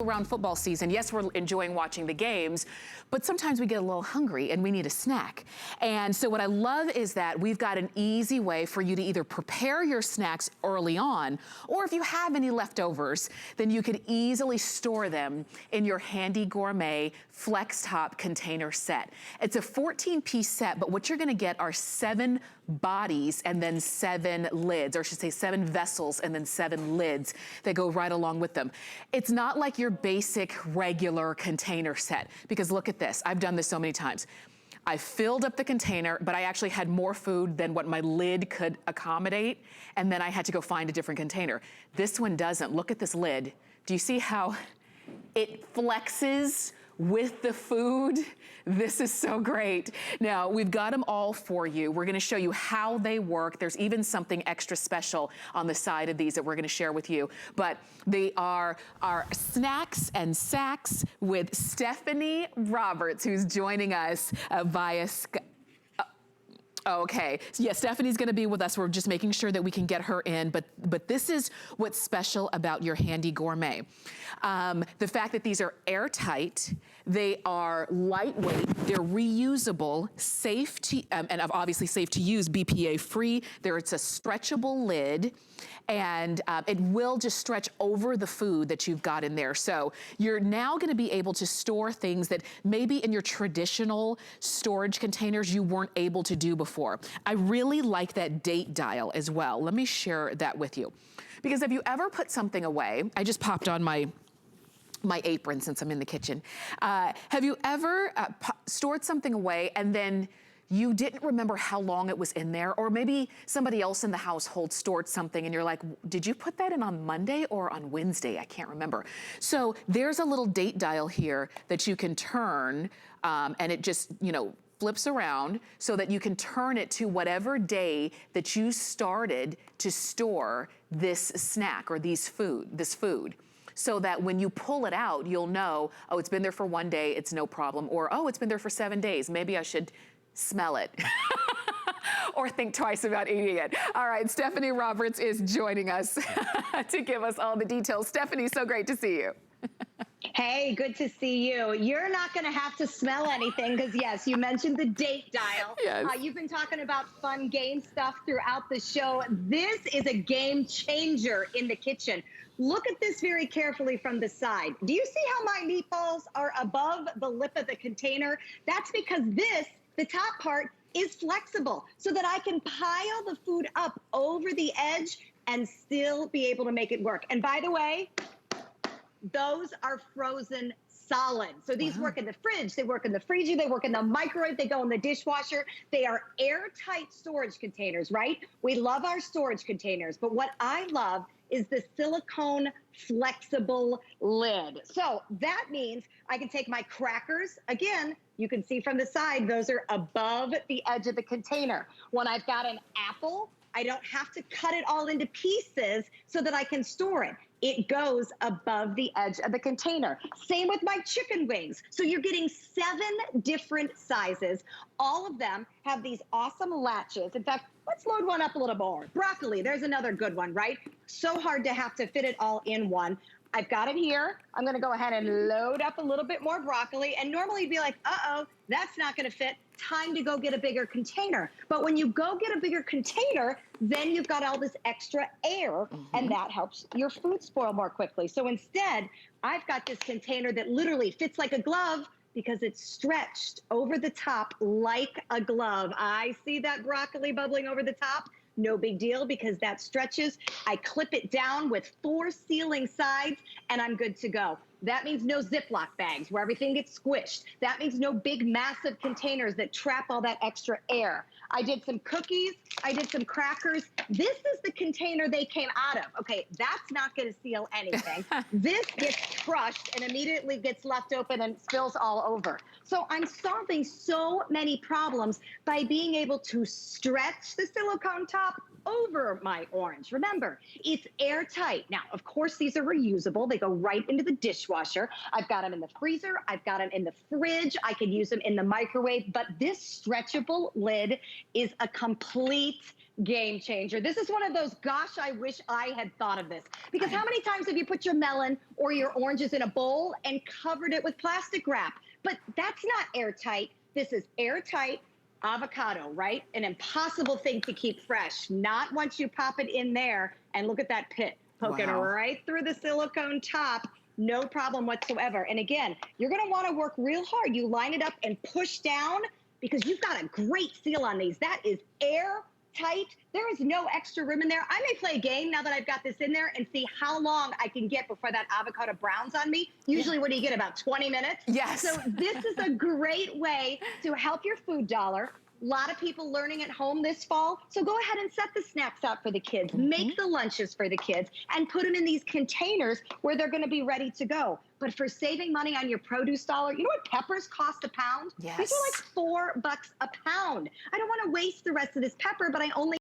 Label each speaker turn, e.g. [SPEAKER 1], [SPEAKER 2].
[SPEAKER 1] Around football season, yes, we're enjoying watching the games, but sometimes we get a little hungry and we need a snack. And so what I love is that we've got an easy way for you to either prepare your snacks early on, or if you have any leftovers, then you could easily store them in your handy Gourmet FlexiTop container set. It's a 14-piece set, but what you're gonna get are 7 bodies and then 7 lids, or I should say 7 vessels and then 7 lids that go right along with them. It's not like your basic regular container set, because look at this. I've done this so many times. I filled up the container, but I actually had more food than what my lid could accommodate, and then I had to go find a different container. This one doesn't. Look at this lid. Do you see how it flexes with the food? This is so great. Now, we've got them all for you. We're gonna show you how they work. There's even something extra special on the side of these that we're gonna share with you. But they are our snacks and sacks with Stephanie Roberts, who's joining us via Skype. Okay, so yeah, Stephanie's gonna be with us. We're just making sure that we can get her in, but this is what's special about your handy Gourmet. The fact that these are airtight, they are lightweight, they're reusable, safe to, and obviously safe to use, BPA free. It's a stretchable lid, and it will just stretch over the food that you've got in there. So you're now gonna be able to store things that maybe in your traditional storage containers you weren't able to do before. I really like that date dial as well. Let me share that with you. Because have you ever put something away? I just popped on my apron since I'm in the kitchen. Have you ever stored something away and then you didn't remember how long it was in there? Or maybe somebody else in the household stored something and you're like, did you put that in on Monday or on Wednesday? I can't remember. So there's a little date dial here that you can turn, and it just, you know, flips around so that you can turn it to whatever day that you started to store this snack or this food. So that when you pull it out, you'll know, oh, it's been there for 1 day, it's no problem. Or, oh, it's been there for 7 days. Maybe I should smell it. Or think twice about eating it. All right, Stephanie Roberts is joining us to give us all the details. Stephanie, so great to see you.
[SPEAKER 2] Hey, good to see you. You're not going to have to smell anything because, yes, you mentioned the date dial.
[SPEAKER 1] Yes.
[SPEAKER 2] You've been talking about fun game stuff throughout the show. This is a game changer in the kitchen. Look at this very carefully from the side. Do you see how my meatballs are above the lip of the container? That's because the top part, is flexible so that I can pile the food up over the edge and still be able to make it work. And by the way, those are frozen solid. So these work in the fridge, they work in the freezer, they work in the microwave, they go in the dishwasher. They are airtight storage containers, right? We love our storage containers, but what I love is the silicone flexible lid. So that means I can take my crackers, again, you can see from the side, those are above the edge of the container. When I've got an apple, I don't have to cut it all into pieces so that I can store it. It goes above the edge of the container. Same with my chicken wings. So you're getting 7 different sizes. All of them have these awesome latches. In fact, let's load one up a little more. Broccoli, there's another good one, right? So hard to have to fit it all in one. I've got it here. I'm gonna go ahead and load up a little bit more broccoli. And normally you'd be like, uh-oh, that's not gonna fit. Time to go get a bigger container. But when you go get a bigger container, then you've got all this extra air, and that helps your food spoil more quickly. So instead, I've got this container that literally fits like a glove because it's stretched over the top like a glove. I see that broccoli bubbling over the top. No big deal because that stretches. I clip it down with 4 sealing sides and I'm good to go. That means no Ziploc bags where everything gets squished. That means no big, massive containers that trap all that extra air. I did some cookies. I did some crackers. This is the container they came out of. Okay, that's not going to seal anything. This gets crushed and immediately gets left open and spills all over. So I'm solving so many problems by being able to stretch the silicone top over my orange. Remember, it's airtight. Now, of course, these are reusable. They go right into the dishwasher. I've got them in the freezer. I've got them in the fridge. I could use them in the microwave. But this stretchable lid is a complete Game changer. This is one of those, gosh, I wish I had thought of this. Because how many times have you put your melon or your oranges in a bowl and covered it with plastic wrap? But that's not airtight. This is airtight avocado, right? An impossible thing to keep fresh. Not once you pop it in there, and look at that pit poking right through the silicone top. No problem whatsoever. And again, you're gonna wanna work real hard. You line it up and push down because you've got a great seal on these. That is airtight. There is no extra room in there. I may play a game now that I've got this in there and see how long I can get before that avocado browns on me. Usually what do you get, about 20 minutes?
[SPEAKER 1] Yes.
[SPEAKER 2] So this is a great way to help your food dollar. A lot of people learning at home this fall. So go ahead and set the snacks out for the kids, make the lunches for the kids, and put them in these containers where they're gonna be ready to go. But for saving money on your produce dollar, you know what peppers cost a pound?
[SPEAKER 1] Yes.
[SPEAKER 2] These are like $4 a pound. I don't wanna waste the rest of this pepper, but I only